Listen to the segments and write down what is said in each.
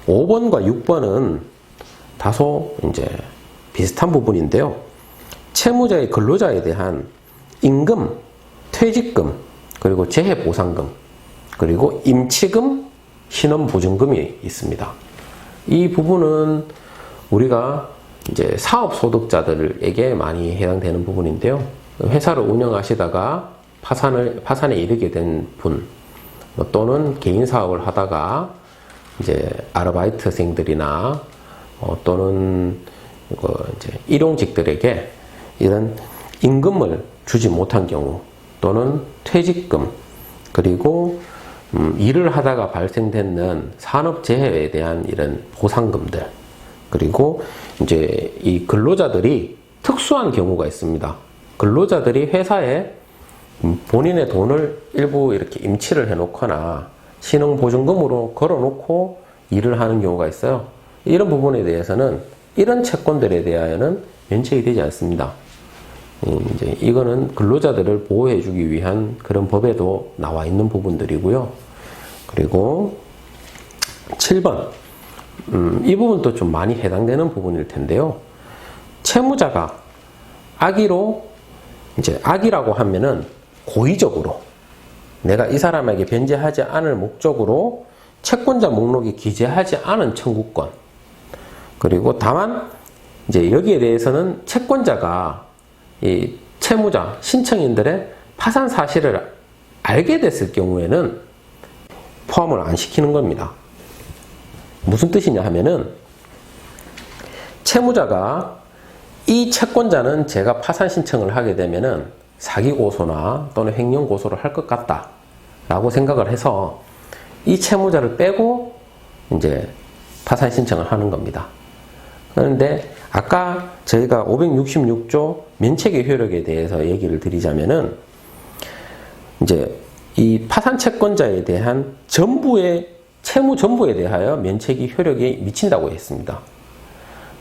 5번과 6번은 다소 이제 비슷한 부분인데요. 채무자의 근로자에 대한 임금, 퇴직금, 그리고 재해보상금, 그리고 임치금, 신원보증금이 있습니다. 이 부분은 우리가 이제 사업소득자들에게 많이 해당되는 부분인데요. 회사를 운영하시다가 파산에 이르게 된 분, 또는 개인 사업을 하다가 이제 아르바이트생들이나 또는 이제 일용직들에게 이런 임금을 주지 못한 경우, 또는 퇴직금, 그리고 일을 하다가 발생되는 산업재해에 대한 이런 보상금들, 그리고 이제 이 근로자들이 특수한 경우가 있습니다. 근로자들이 회사에 본인의 돈을 일부 이렇게 임치를 해놓거나 신용보증금으로 걸어놓고 일을 하는 경우가 있어요. 이런 부분에 대해서는 이런 채권들에 대하여는 면책이 되지 않습니다. 이제 이거는 근로자들을 보호해주기 위한 그런 법에도 나와 있는 부분들이고요. 그리고 7번, 이 부분도 좀 많이 해당되는 부분일 텐데요. 채무자가 악의로, 이제 악의라고 하면은 고의적으로 내가 이 사람에게 변제하지 않을 목적으로 채권자 목록에 기재하지 않은 청구권, 그리고 다만 이제 여기에 대해서는 채권자가 이 채무자, 신청인들의 파산 사실을 알게 됐을 경우에는 포함을 안 시키는 겁니다. 무슨 뜻이냐 하면은 채무자가 이 채권자는 제가 파산 신청을 하게 되면은 사기고소나 또는 횡령고소를 할 것 같다 라고 생각을 해서 이 채무자를 빼고 이제 파산 신청을 하는 겁니다. 그런데 아까 저희가 566조 면책의 효력에 대해서 얘기를 드리자면은 이제 이 파산 채권자에 대한 전부의 채무 전부에 대하여 면책이 효력이 미친다고 했습니다.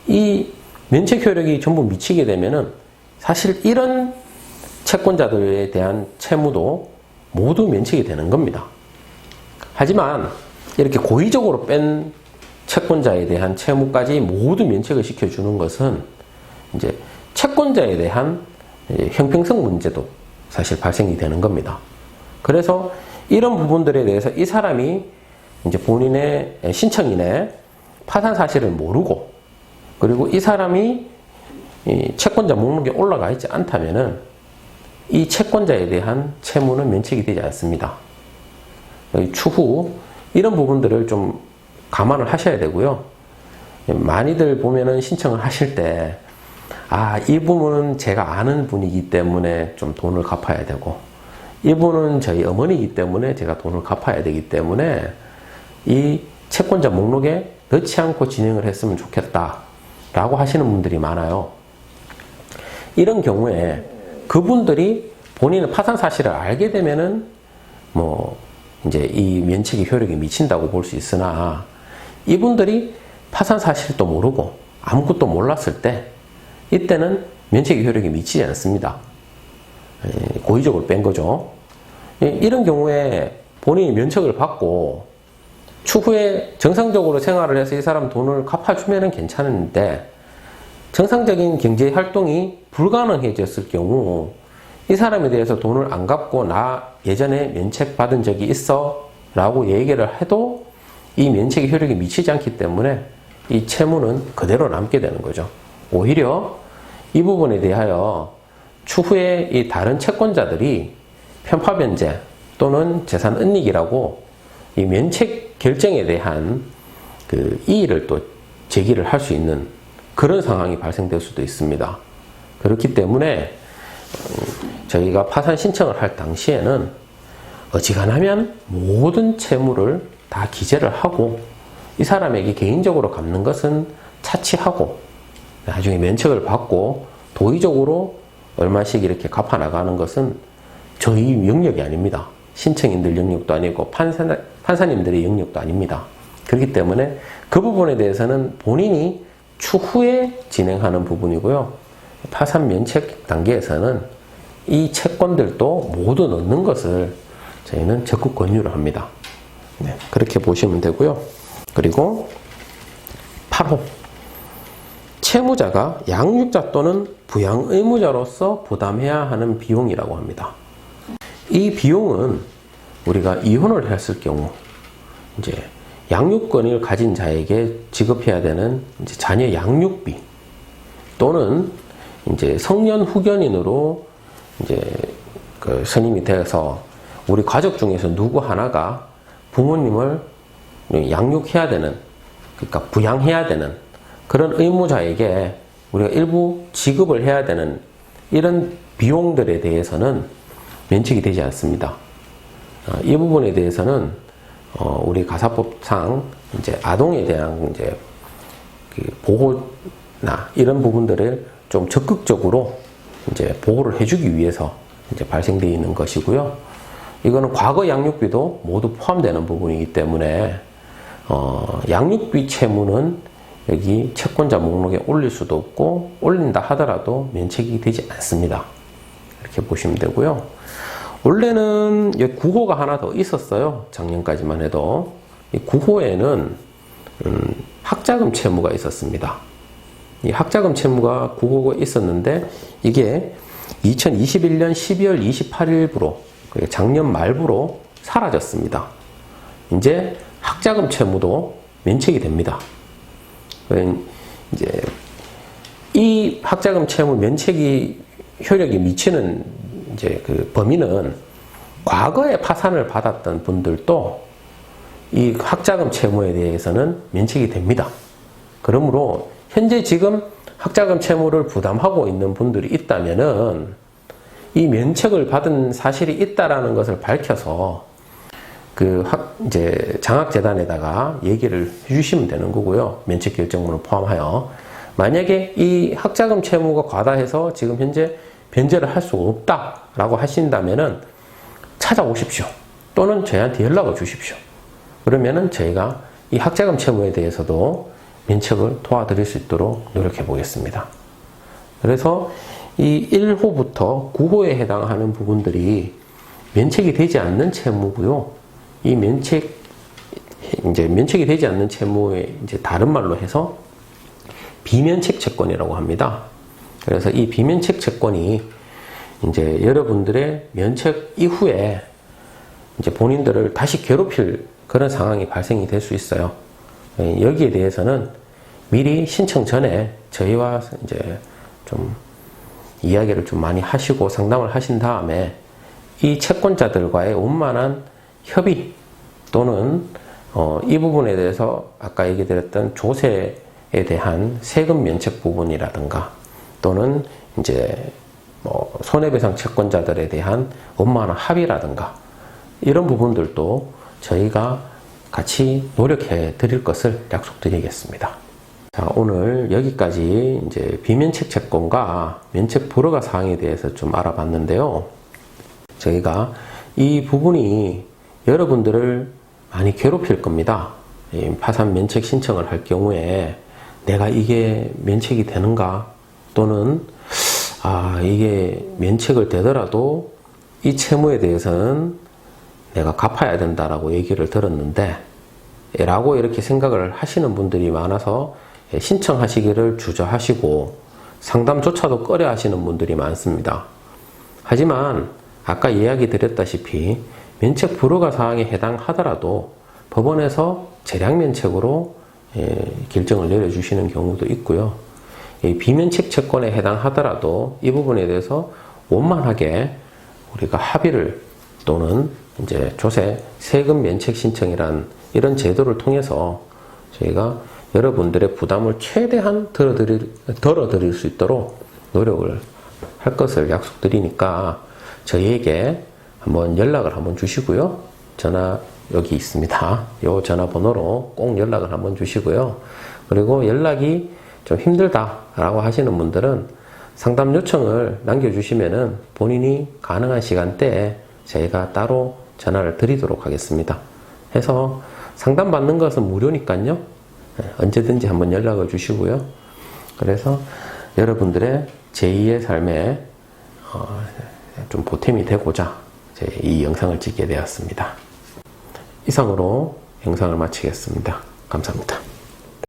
이 면책 효력이 전부 미치게 되면은 사실 이런 채권자들에 대한 채무도 모두 면책이 되는 겁니다. 하지만 이렇게 고의적으로 뺀 채권자에 대한 채무까지 모두 면책을 시켜주는 것은 이제 채권자에 대한 형평성 문제도 사실 발생이 되는 겁니다. 그래서 이런 부분들에 대해서 이 사람이 이제 본인의 신청인의 파산 사실을 모르고, 그리고 이 사람이 이 채권자 목록에 올라가 있지 않다면은 이 채권자에 대한 채무는 면책이 되지 않습니다. 추후 이런 부분들을 좀 감안을 하셔야 되고요. 많이들 보면은 신청을 하실 때, 이 부분은 제가 아는 분이기 때문에 좀 돈을 갚아야 되고, 이분은 저희 어머니이기 때문에 제가 돈을 갚아야 되기 때문에 이 채권자 목록에 넣지 않고 진행을 했으면 좋겠다 라고 하시는 분들이 많아요. 이런 경우에 그분들이 본인의 파산 사실을 알게 되면은 이제 이 면책의 효력이 미친다고 볼 수 있으나, 이분들이 파산 사실도 모르고 아무것도 몰랐을 때 이때는 면책의 효력이 미치지 않습니다. 고의적으로 뺀 거죠. 이런 경우에 본인이 면책을 받고 추후에 정상적으로 생활을 해서 이 사람 돈을 갚아주면 괜찮은데, 정상적인 경제 활동이 불가능해졌을 경우 이 사람에 대해서 돈을 안 갚고 나 예전에 면책 받은 적이 있어 라고 얘기를 해도 이 면책의 효력이 미치지 않기 때문에 이 채무는 그대로 남게 되는 거죠. 오히려 이 부분에 대하여 추후에 이 다른 채권자들이 편파 변제 또는 재산 은닉이라고 이 면책 결정에 대한 그 이의를 또 제기를 할 수 있는 그런 상황이 발생될 수도 있습니다. 그렇기 때문에 저희가 파산 신청을 할 당시에는 어지간하면 모든 채무를 다 기재를 하고 이 사람에게 개인적으로 갚는 것은 차치하고 나중에 면책을 받고 도의적으로 얼마씩 이렇게 갚아 나가는 것은 저희 영역이 아닙니다. 신청인들 영역도 아니고 판사님들의 영역도 아닙니다. 그렇기 때문에 그 부분에 대해서는 본인이 추후에 진행하는 부분이고요. 파산 면책 단계에서는 이 채권들도 모두 넣는 것을 저희는 적극 권유를 합니다. 네, 그렇게 보시면 되고요. 그리고 8호. 채무자가 양육자 또는 부양 의무자로서 부담해야 하는 비용이라고 합니다. 이 비용은 우리가 이혼을 했을 경우 이제 양육권을 가진 자에게 지급해야 되는 이제 자녀 양육비 또는 이제 성년 후견인으로 이제 그 선임이 돼서 우리 가족 중에서 누구 하나가 부모님을 양육해야 되는, 그러니까 부양해야 되는 그런 의무자에게 우리가 일부 지급을 해야 되는 이런 비용들에 대해서는 면책이 되지 않습니다. 이 부분에 대해서는 우리 가사법상 이제 아동에 대한 이제 그 보호나 이런 부분들을 좀 적극적으로 이제 보호를 해주기 위해서 이제 발생되어 있는 것이고요. 이거는 과거 양육비도 모두 포함되는 부분이기 때문에 양육비 채무는 여기 채권자 목록에 올릴 수도 없고 올린다 하더라도 면책이 되지 않습니다. 이렇게 보시면 되고요. 원래는 9호가 하나 더 있었어요. 작년까지만 해도. 이 9호에는 학자금 채무가 있었습니다. 이 학자금 채무가 9호가 있었는데 이게 2021년 12월 28일부로 작년 말부로 사라졌습니다. 이제 학자금 채무도 면책이 됩니다. 이제 이 학자금 채무 면책이 효력이 미치는 이제 그 범위는 과거에 파산을 받았던 분들도 이 학자금 채무에 대해서는 면책이 됩니다. 그러므로 현재 지금 학자금 채무를 부담하고 있는 분들이 있다면은 이 면책을 받은 사실이 있다라는 것을 밝혀서 이제 장학재단에다가 얘기를 해주시면 되는 거고요. 면책 결정문을 포함하여. 만약에 이 학자금 채무가 과다해서 지금 현재 변제를 할 수 없다라고 하신다면은 찾아오십시오. 또는 저희한테 연락을 주십시오. 그러면은 저희가 이 학자금 채무에 대해서도 면책을 도와드릴 수 있도록 노력해 보겠습니다. 그래서 이 1호부터 9호에 해당하는 부분들이 면책이 되지 않는 채무고요. 이 면책이 되지 않는 채무의 이제 다른 말로 해서 비면책 채권이라고 합니다. 그래서 이 비면책 채권이 이제 여러분들의 면책 이후에 이제 본인들을 다시 괴롭힐 그런 상황이 발생이 될 수 있어요. 여기에 대해서는 미리 신청 전에 저희와 이제 좀 이야기를 좀 많이 하시고 상담을 하신 다음에 이 채권자들과의 원만한 협의 또는 이 부분에 대해서 아까 얘기 드렸던 조세에 대한 세금 면책 부분이라든가 또는 이제 뭐 손해배상 채권자들에 대한 원만한 합의라든가 이런 부분들도 저희가 같이 노력해 드릴 것을 약속드리겠습니다. 자, 오늘 여기까지 이제 비면책 채권과 면책 불허가 사항에 대해서 좀 알아봤는데요. 저희가 이 부분이 여러분들을 많이 괴롭힐 겁니다. 파산 면책 신청을 할 경우에 내가 이게 면책이 되는가 또는 이게 면책을 되더라도 이 채무에 대해서는 내가 갚아야 된다라고 얘기를 들었는데 라고 이렇게 생각을 하시는 분들이 많아서 신청하시기를 주저하시고 상담조차도 꺼려 하시는 분들이 많습니다. 하지만 아까 이야기 드렸다시피 면책 불허가 사항에 해당하더라도 법원에서 재량면책으로 결정을 내려주시는 경우도 있고요. 비면책 채권에 해당하더라도 이 부분에 대해서 원만하게 우리가 합의를 또는 이제 조세 세금 면책 신청이란 이런 제도를 통해서 저희가 여러분들의 부담을 최대한 덜어드릴 수 있도록 노력을 할 것을 약속드리니까 저희에게 한번 연락을 한번 주시고요. 전화 여기 있습니다. 이 전화번호로 꼭 연락을 한번 주시고요. 그리고 연락이 좀 힘들다라고 하시는 분들은 상담 요청을 남겨주시면은 본인이 가능한 시간대에 저희가 따로 전화를 드리도록 하겠습니다. 해서 상담 받는 것은 무료니까요. 언제든지 한번 연락을 주시고요. 그래서 여러분들의 제2의 삶에 좀 보탬이 되고자 이 영상을 찍게 되었습니다. 이상으로 영상을 마치겠습니다. 감사합니다.